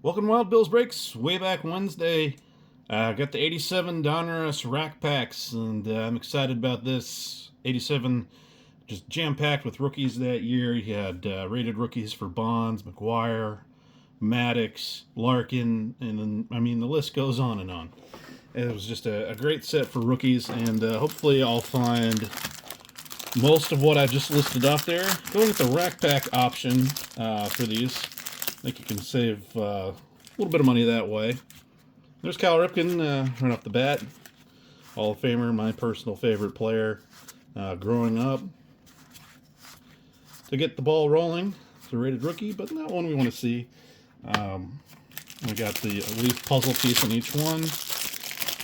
Welcome to Wild Bills Breaks. Way back Wednesday, got the 87 Donruss rack packs, and I'm excited about this. 87 just jam-packed with rookies that year. You had rated rookies for Bonds, McGwire, Maddux, Larkin, and then, the list goes on and on. It was just a great set for rookies, and hopefully I'll find most of what I just listed off there. Going with the rack pack option for these. I think you can save a little bit of money that way. There's Cal Ripken right off the bat. Hall of Famer, my personal favorite player growing up. To get the ball rolling, it's a rated rookie, but not one we want to see. We got the Leaf puzzle piece on each one.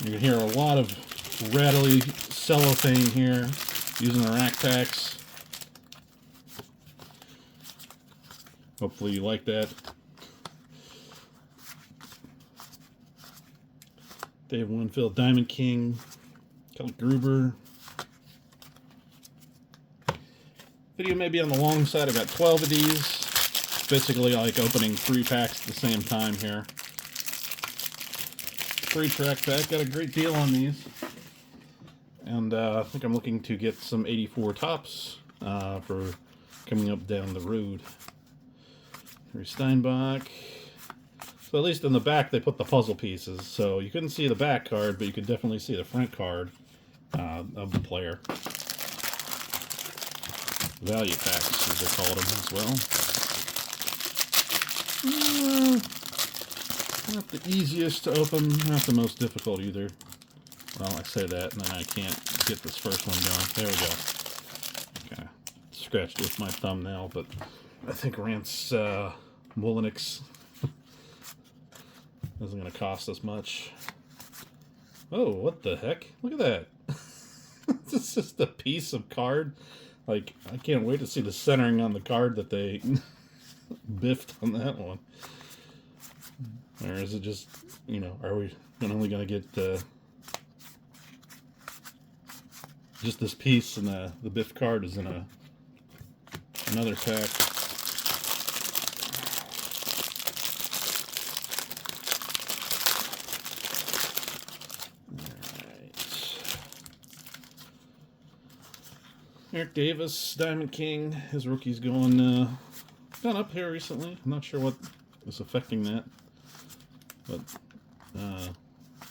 You can hear a lot of rattly cellophane here using the rack packs. Hopefully you like that. Dave Winfield, Diamond King, Kelly Gruber. Video may be on the long side. I got 12 of these. Basically like opening 3 packs at the same time here. 3 track pack. Got a great deal on these. And I think I'm looking to get some 84 tops for coming up down the road. Harry Steinbach. So at least in the back they put the puzzle pieces. So you couldn't see the back card, but you could definitely see the front card of the player. Value packs, as they called them as well. Not the easiest to open, not the most difficult either. Well, I say that, and then I can't get this first one going. There we go. Okay. Scratched with my thumbnail, but I think Rance Mullinix isn't going to cost us much. Oh, what the heck? Look at that. This is just a piece of card. Like, I can't wait to see the centering on the card that they biffed on that one. Or is it just, are we only going to get just this piece, and the biffed card is in another pack? Eric Davis, Diamond King, his rookie's gone up here recently. I'm not sure what is affecting that, but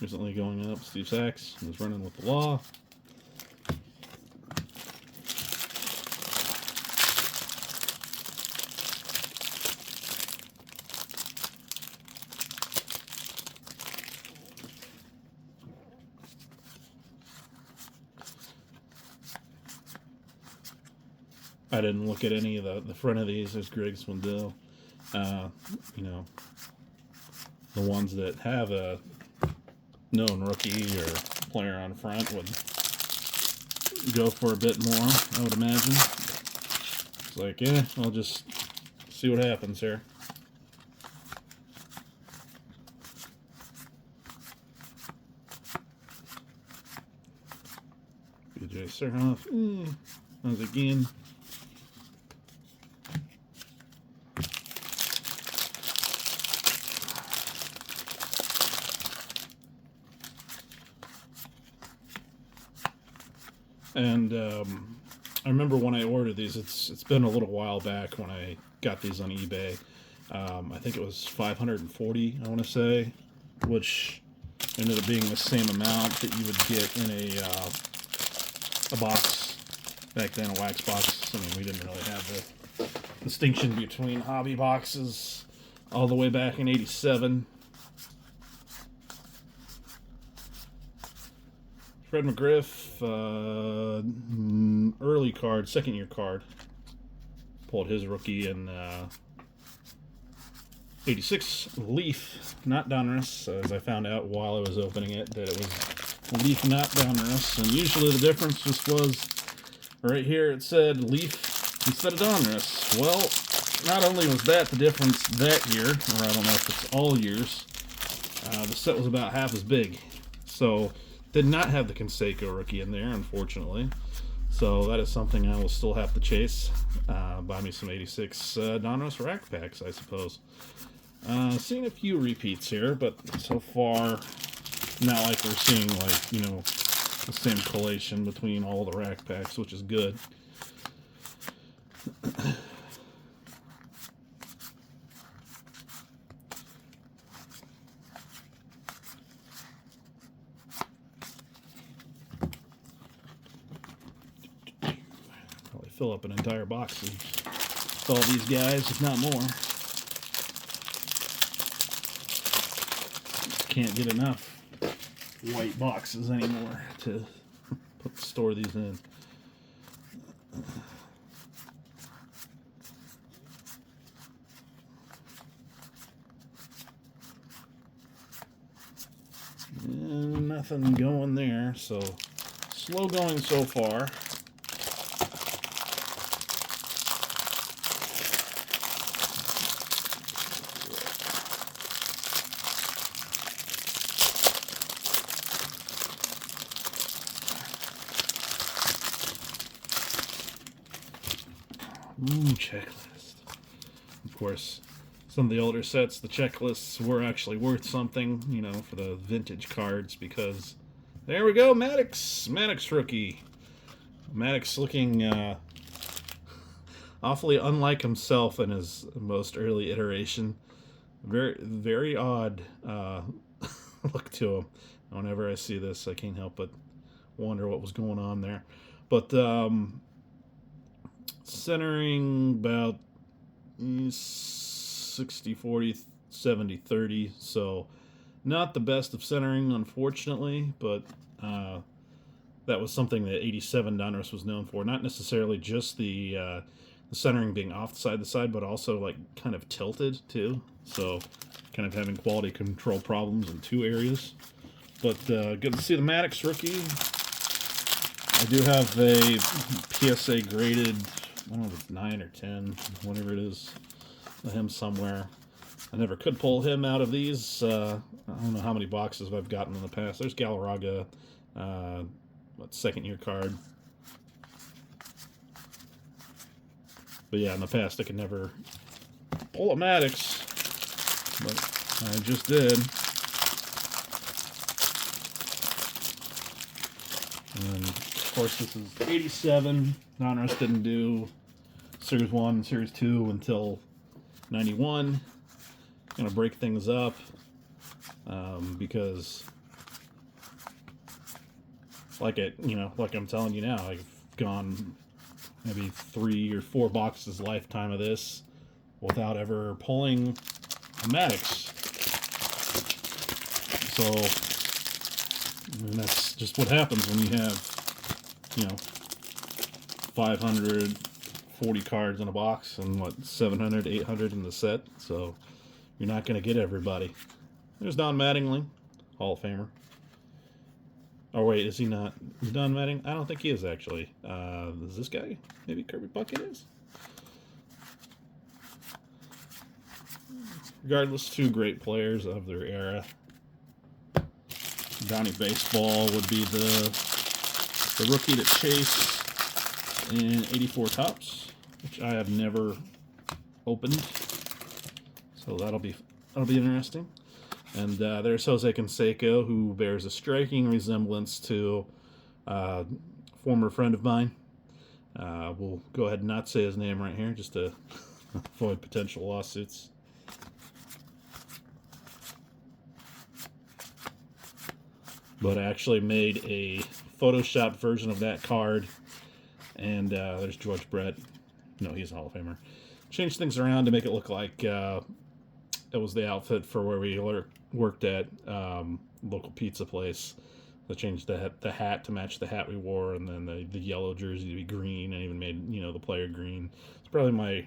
recently going up. Steve Sachs was running with the law. I didn't look at any of the front of these. There's Greg Swindell. The ones that have a known rookie or player on front would go for a bit more, I would imagine. It's like, I'll just see what happens here. BJ Serhoff. Once again. And I remember when I ordered these, it's been a little while back when I got these on eBay. I think it was $540, I want to say, which ended up being the same amount that you would get in a box back then, a wax box. We didn't really have the distinction between hobby boxes all the way back in '87. Fred McGriff, early card, second year card. Pulled his rookie in 86 Leaf, not Donruss, as I found out while I was opening it that it was Leaf, not Donruss. And usually the difference just was, right here it said Leaf instead of Donruss. Well, not only was that the difference that year, or I don't know if it's all years, the set was about half as big. So, did not have the Canseco rookie in there, unfortunately. So that is something I will still have to chase. Buy me some 86 Donruss rack packs, I suppose. Seeing a few repeats here, but so far, not like we're seeing, like, you know, the same collation between all the rack packs, which is good. Probably fill up an entire box with all these guys, if not more. Can't get enough white boxes anymore to store these in. And nothing going there, so slow going so far. Checklist. Of course, some of the older sets, the checklists were actually worth something, you know, for the vintage cards, because there we go, Maddux rookie. Maddux looking awfully unlike himself in his most early iteration. Very odd look to him. Whenever I see this, I can't help but wonder what was going on there. But centering about 60-40, 70-30, so not the best of centering, unfortunately, but that was something that 87 Donruss was known for. Not necessarily just the centering being off the side, but also like kind of tilted too, so kind of having quality control problems in two areas. But good to see the Maddux rookie. I do have a PSA graded, I don't know if it's 9 or 10, whatever it is, him somewhere. I never could pull him out of these. I don't know how many boxes I've gotten in the past. There's Galarraga, second year card. But yeah, in the past I could never pull a Maddux, but I just did. And of course, this is 87. Donruss didn't do Series 1 and Series 2 until 91. Gonna break things up because, like I'm telling you now, I've gone maybe 3 or 4 boxes lifetime of this without ever pulling a Maddux. So, and that's just what happens when you have, 540 cards in a box and 700, 800 in the set. So you're not going to get everybody. There's Don Mattingly, Hall of Famer. Oh wait, is he not? Is Don Matting? I don't think he is actually. Is this guy? Maybe Kirby Puckett is? Regardless, two great players of their era. Donnie Baseball would be the rookie to chase in 84 Topps, which I have never opened. So that'll be interesting. And there's Jose Canseco, who bears a striking resemblance to a former friend of mine. We'll go ahead and not say his name right here, just to avoid potential lawsuits. But I actually made a Photoshopped version of that card. And there's George Brett. No, he's a Hall of Famer. Changed things around to make it look like it was the outfit for where we worked at, local pizza place. I changed the hat to match the hat we wore, and then the yellow jersey to be green, and even made the player green. It's probably my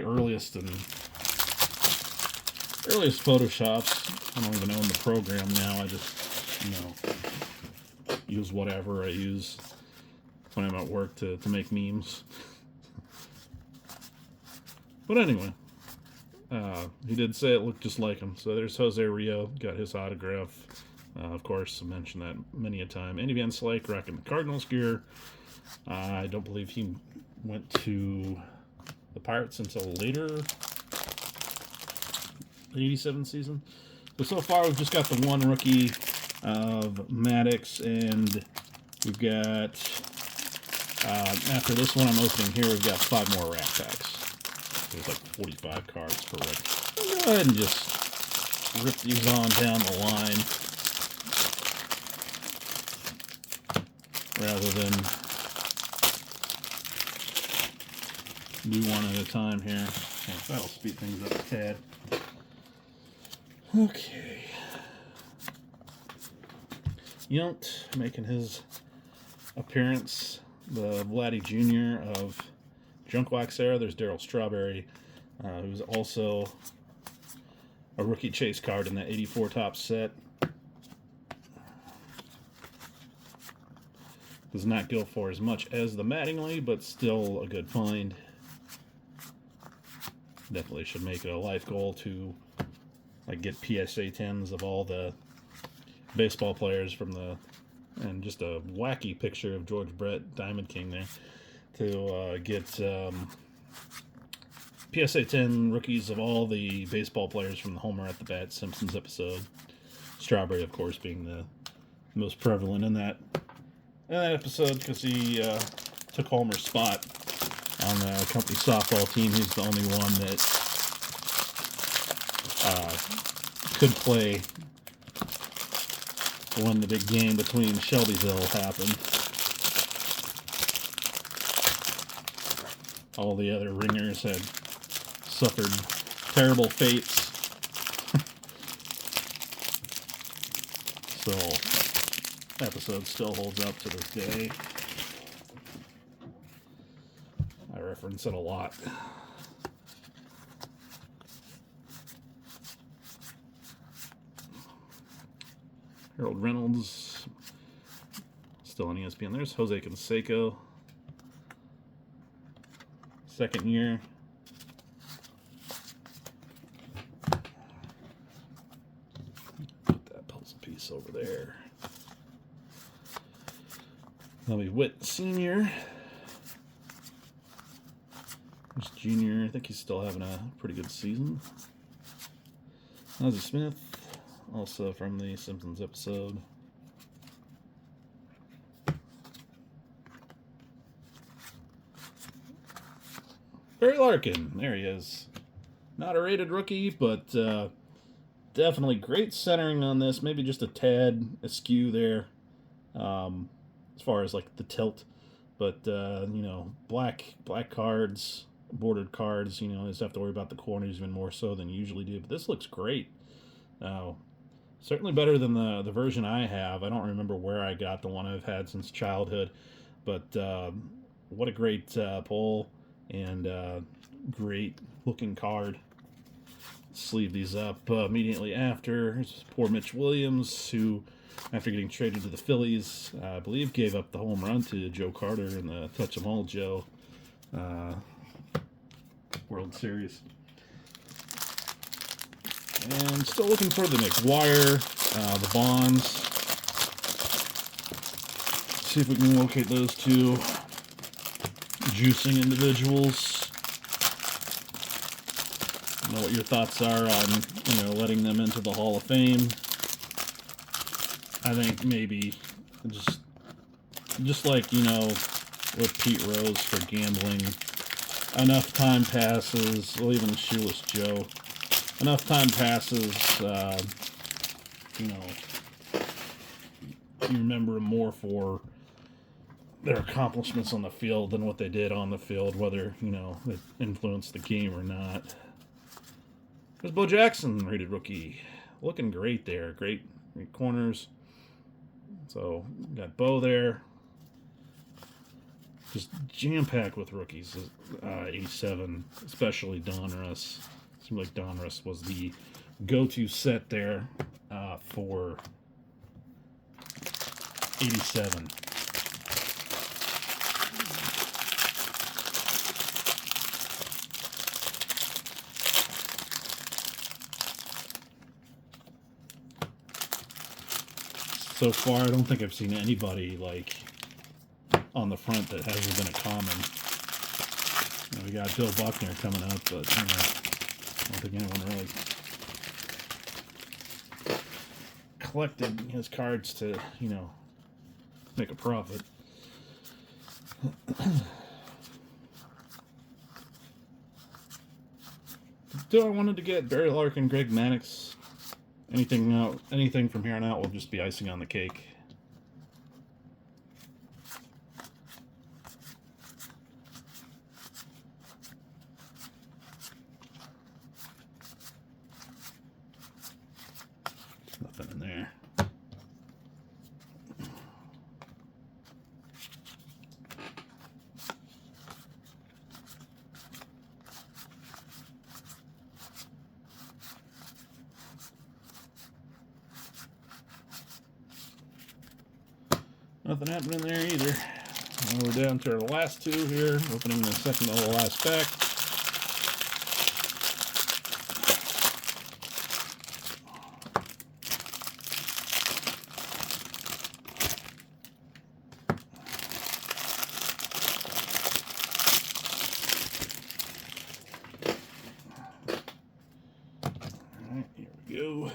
earliest Photoshops. I don't even own the program now. I just use whatever I use when I'm at work to make memes. But anyway, he did say it looked just like him. So there's Jose Rio, got his autograph. Of course, I mentioned that many a time. Andy Van Slyke rocking the Cardinals gear. I don't believe he went to the Pirates until later. the 87 season. But so far, we've just got the one rookie of Maddux, and we've got, after this one I'm opening here, we've got 5 more rack packs. There's like 45 cards per rip. I'll go ahead and just rip these on down the line, rather than do one at a time here. Okay, that'll speed things up a tad. Okay. Yount making his appearance. The Vladdy Jr. of Junk Wax era. There's Darryl Strawberry, who's also a rookie chase card in that 84 top set. Does not go for as much as the Mattingly, but still a good find. Definitely should make it a life goal to like get PSA 10s of all the baseball players from the, and just a wacky picture of George Brett, Diamond King there, to get PSA 10 rookies of all the baseball players from the Homer at the Bat Simpsons episode. Strawberry, of course, being the most prevalent in that episode, because he took Homer's spot on the company softball team. He's the only one that could play when the big game between Shelbyville happened. All the other ringers had suffered terrible fates. So, episode still holds up to this day. I reference it a lot. Harold Reynolds, still on ESPN. There's Jose Canseco, second year. Put that puzzle piece over there. Bobby Witt Sr. There's Junior. I think he's still having a pretty good season. Ozzie Smith, also from the Simpsons episode. Barry Larkin, there he is. Not a rated rookie, but definitely great centering on this. Maybe just a tad askew there, as far as like the tilt. But you know, black cards, bordered cards. You know, you just have to worry about the corners even more so than you usually do. But this looks great. Certainly better than the version I have. I don't remember where I got the one I've had since childhood, but what a great pull, and great looking card. Sleeve these up immediately after. Here's poor Mitch Williams, who, after getting traded to the Phillies, I believe gave up the home run to Joe Carter in the Touch 'em All Joe World Series. And still looking for the McGwire, the Bonds. See if we can locate those two juicing individuals. I don't know what your thoughts are on, you know, letting them into the Hall of Fame. I think maybe just like, you know, with Pete Rose for gambling, enough time passes, well, even Shoeless Joe, enough time passes, you know, you remember them more for their accomplishments on the field than what they did on the field, whether, you know, it influenced the game or not. There's Bo Jackson, rated rookie. Looking great there. Great corners. So, got Bo there. Just jam-packed with rookies. 87, especially Donruss. Seemed like Donruss was the go-to set there for 87. So far, I don't think I've seen anybody like on the front that hasn't been a common. You know, we got Bill Buckner coming up, but you know, I don't think anyone really collected his cards to, you know, make a profit. So I wanted to get Barry Larkin, Greg Maddux. Anything from here on out will just be icing on the cake. Nothing in there. Nothing happening there either. Now we're down to our last two here, opening the second to the last pack. Alright, here we go.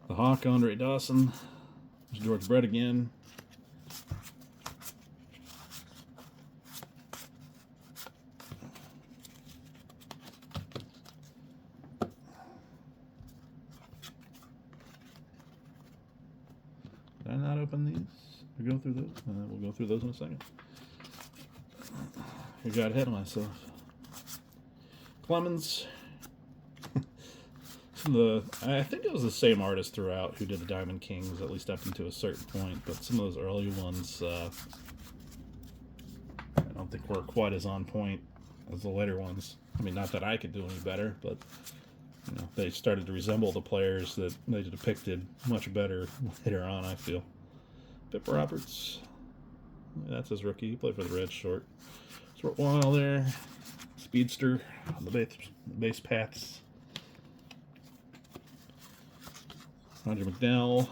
The Hawk, Andre Dawson. There's George Brett again. Did I not open these? Or go through those? We'll go through those in a second. I got ahead of myself. Clemens. I think it was the same artist throughout who did the Diamond Kings, at least up until a certain point, but some of those early ones I don't think were quite as on point as the later ones. I mean, not that I could do any better, but you know, they started to resemble the players that they depicted much better later on, I feel. Pip Roberts, that's his rookie. He played for the Reds short while there. Speedster on the base paths. Roger McDowell.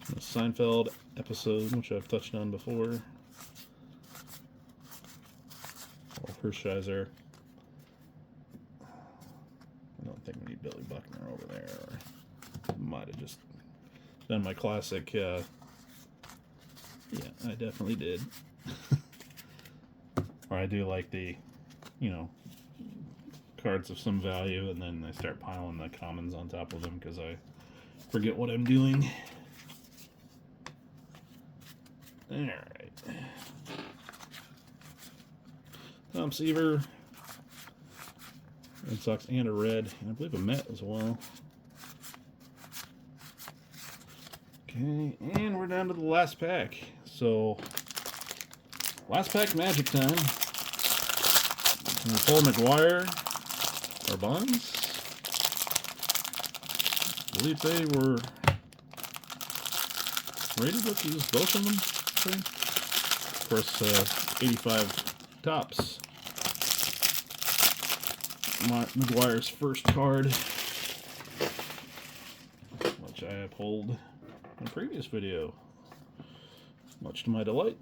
The Seinfeld episode, which I've touched on before. Hershiser. I don't think we need Billy Buckner over there. Might have just done my classic. Yeah, I definitely did. Or I do like the, you know, cards of some value, and then I start piling the commons on top of them because I forget what I'm doing. Alright. Tom Seaver. Red Sox and a red. And I believe a Met as well. Okay, and we're down to the last pack. So, last pack magic time. We pull McGwire or Bonds. I believe they were rated rookies, both of them. Okay. Of course, 85 tops. McGwire's first card, which I have pulled in a previous video, much to my delight.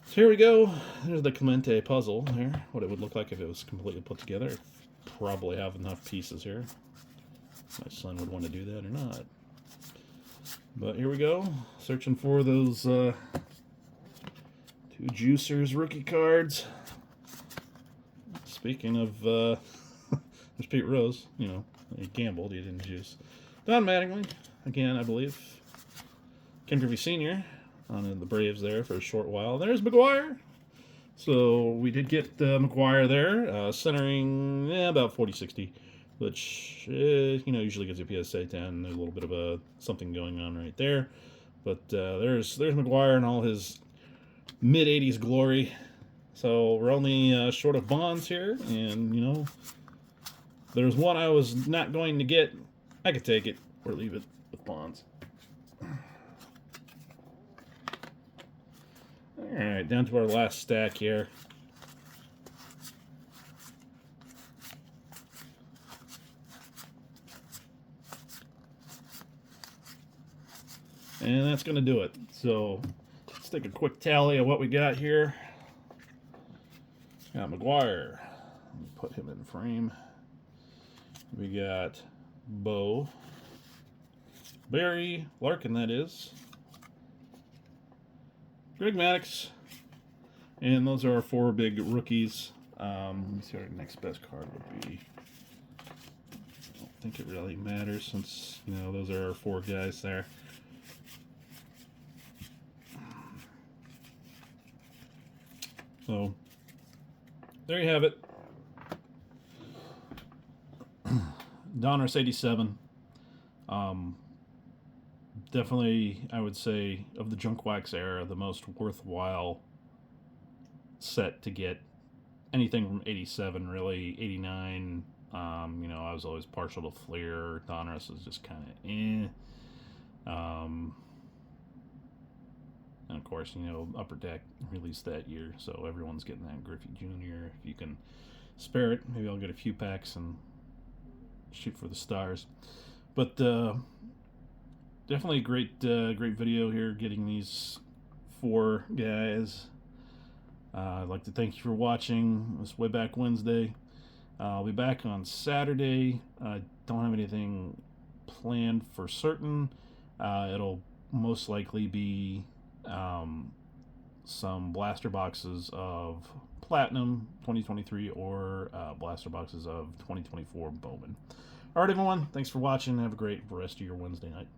So here we go. There's the Clemente puzzle here. What it would look like if it was completely put together. Probably have enough pieces here. My son would want to do that or not. But here we go. Searching for those two Juicers rookie cards. Speaking of, there's Pete Rose. You know, he gambled. He didn't juice. Don Mattingly, again, I believe. Ken Griffey Sr. on the Braves there for a short while. There's McGwire. So we did get McGwire there, centering about 40-60, which you know, usually gives you a PSA 10. There's a little bit of something going on right there, but there's McGwire and all his mid 80s glory. So we're only short of Bonds here, and you know, there's one I was not going to get. I could take it or leave it with Bonds. Alright, down to our last stack here. And that's going to do it. So, Let's take a quick tally of what we got here. Got McGwire. Let me put him in frame. We got Bo. Barry, Larkin, that is. Greg Maddux. And those are our 4 big rookies. Let me see what our next best card would be. I don't think it really matters since, you know, those are our 4 guys there. So, there you have it. Donruss 87. Definitely, I would say, of the Junk Wax era, the most worthwhile set to get. Anything from 87, really. 89, you know, I was always partial to Flair. Donruss is just kind of eh. And of course, you know, Upper Deck released that year, so everyone's getting that Griffey Jr. If you can spare it, maybe I'll get a few packs and shoot for the stars. But definitely a great video here, getting these 4 guys. I'd like to thank you for watching this Way Back Wednesday. I'll be back on Saturday. I don't have anything planned for certain. It'll most likely be some blaster boxes of Platinum 2023 or blaster boxes of 2024 Bowman. Alright, everyone. Thanks for watching. Have a great rest of your Wednesday night.